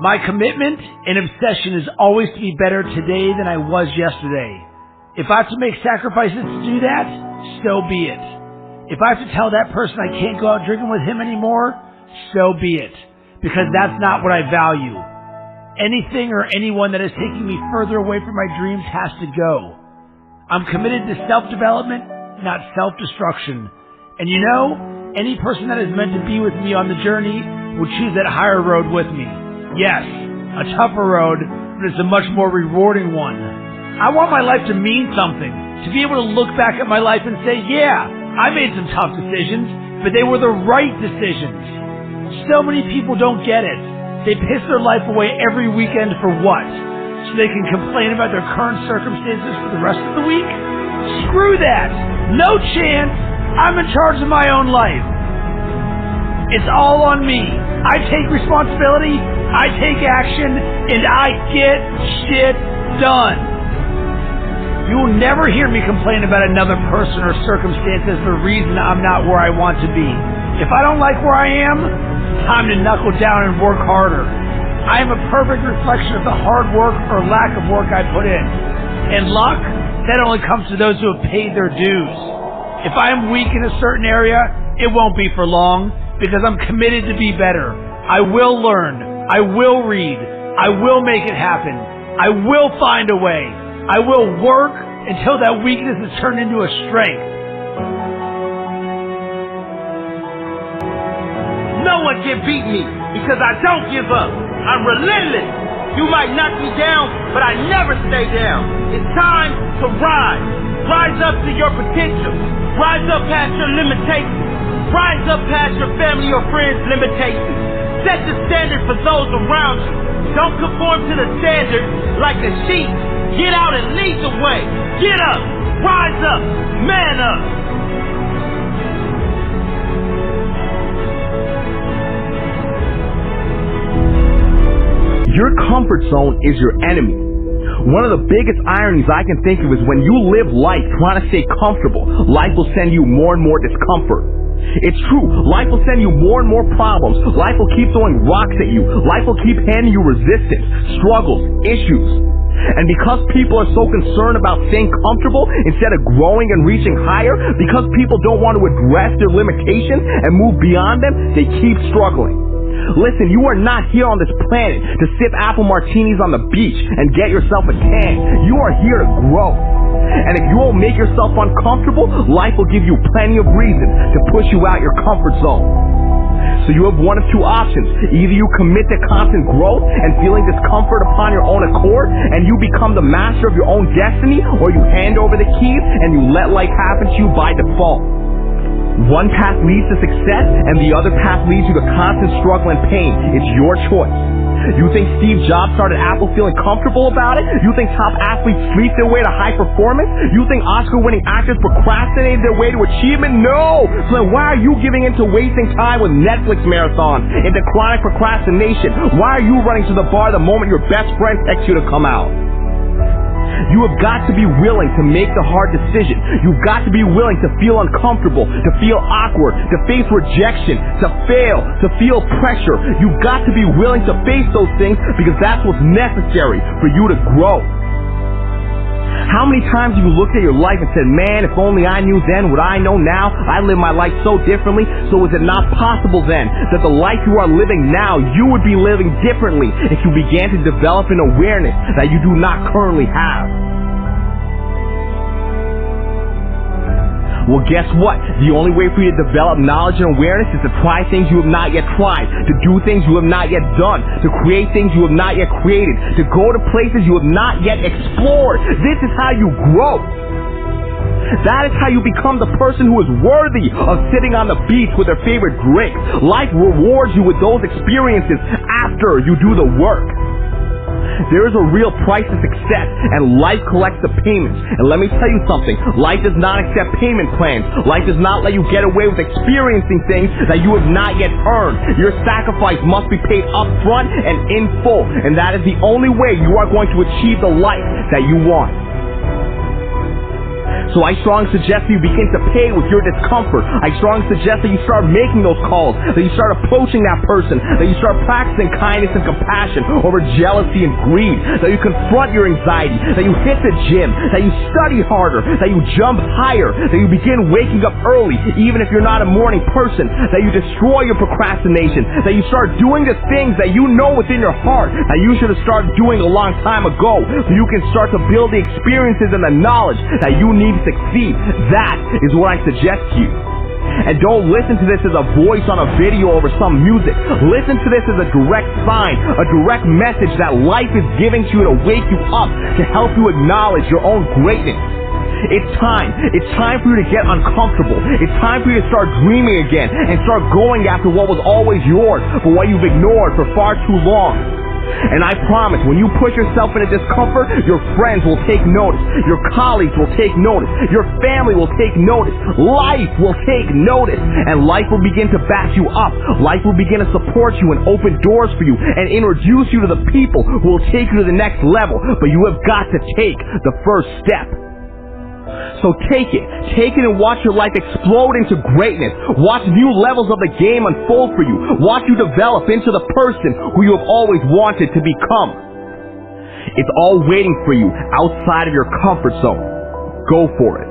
My commitment and obsession is always to be better today than I was yesterday. If I have to make sacrifices to do that, so be it. If I have to tell that person I can't go out drinking with him anymore, so be it. Because that's not what I value. Anything or anyone that is taking me further away from my dreams has to go. I'm committed to self-development, not self-destruction. And you know, any person that is meant to be with me on the journey will choose that higher road with me. Yes, a tougher road, but it's a much more rewarding one. I want my life to mean something, to be able to look back at my life and say, yeah, I made some tough decisions, but they were the right decisions. So many people don't get it. They piss their life away every weekend for what? So they can complain about their current circumstances for the rest of the week? Screw that! No chance! I'm in charge of my own life. It's all on me. I take responsibility, I take action, and I get shit done. You will never hear me complain about another person or circumstance as the reason I'm not where I want to be. If I don't like where I am, time to knuckle down and work harder. I am a perfect reflection of the hard work or lack of work I put in. And luck, that only comes to those who have paid their dues. If I am weak in a certain area, it won't be for long, because I'm committed to be better. I will learn. I will read. I will make it happen. I will find a way. I will work until that weakness is turned into a strength. No one can beat me because I don't give up. I'm relentless. You might knock me down, but I never stay down. It's time to rise. Rise up to your potential. Rise up past your limitations. Rise up past your family or friends' limitations. Set the standard for those around you. Don't conform to the standard like a sheep. Get out and lead the way. Get up. Rise up. Man up. Your comfort zone is your enemy. One of the biggest ironies I can think of is when you live life trying to stay comfortable, life will send you more and more discomfort. It's true, life will send you more and more problems. Life will keep throwing rocks at you. Life will keep handing you resistance, struggles, issues. And because people are so concerned about staying comfortable instead of growing and reaching higher, because people don't want to address their limitations and move beyond them, they keep struggling. Listen, you are not here on this planet to sip apple martinis on the beach and get yourself a tan. You are here to grow. And if you won't make yourself uncomfortable, life will give you plenty of reasons to push you out your comfort zone. So you have one of two options. Either you commit to constant growth and feeling discomfort upon your own accord, and you become the master of your own destiny, or you hand over the keys and you let life happen to you by default. One path leads to success, and the other path leads you to constant struggle and pain. It's your choice. You think Steve Jobs started Apple feeling comfortable about it? You think top athletes sleep their way to high performance? You think Oscar-winning actors procrastinated their way to achievement? No! So then why are you giving into wasting time with Netflix marathons, into chronic procrastination? Why are you running to the bar the moment your best friend texts you to come out? You have got to be willing to make the hard decision. You've got to be willing to feel uncomfortable, to feel awkward, to face rejection, to fail, to feel pressure. You've got to be willing to face those things because that's what's necessary for you to grow. How many times have you looked at your life and said, man, if only I knew then what I know now, I live my life so differently, so is it not possible then that the life you are living now, you would be living differently if you began to develop an awareness that you do not currently have? Well, guess what? The only way for you to develop knowledge and awareness is to try things you have not yet tried, to do things you have not yet done, to create things you have not yet created, to go to places you have not yet explored. This is how you grow. That is how you become the person who is worthy of sitting on the beach with their favorite drink. Life rewards you with those experiences after you do the work. There is a real price to success, and life collects the payments. And let me tell you something, life does not accept payment plans. Life does not let you get away with experiencing things that you have not yet earned. Your sacrifice must be paid up front and in full, and that is the only way you are going to achieve the life that you want. So I strongly suggest that you begin to pay with your discomfort. I strongly suggest that you start making those calls, that you start approaching that person, that you start practicing kindness and compassion over jealousy and greed, that you confront your anxiety, that you hit the gym, that you study harder, that you jump higher, that you begin waking up early, even if you're not a morning person, that you destroy your procrastination, that you start doing the things that you know within your heart that you should have started doing a long time ago, so you can start to build the experiences and the knowledge that you need to succeed. That is what I suggest to you. And don't listen to this as a voice on a video over some music. Listen to this as a direct sign, a direct message that life is giving to you to wake you up, to help you acknowledge your own greatness. It's time. It's time for you to get uncomfortable. It's time for you to start dreaming again and start going after what was always yours, but what you've ignored for far too long. And I promise, when you push yourself into discomfort, your friends will take notice, your colleagues will take notice, your family will take notice, life will take notice, and life will begin to back you up. Life will begin to support you and open doors for you and introduce you to the people who will take you to the next level. But you have got to take the first step. So take it and watch your life explode into greatness. Watch new levels of the game unfold for you. Watch you develop into the person who you have always wanted to become. It's all waiting for you outside of your comfort zone. Go for it.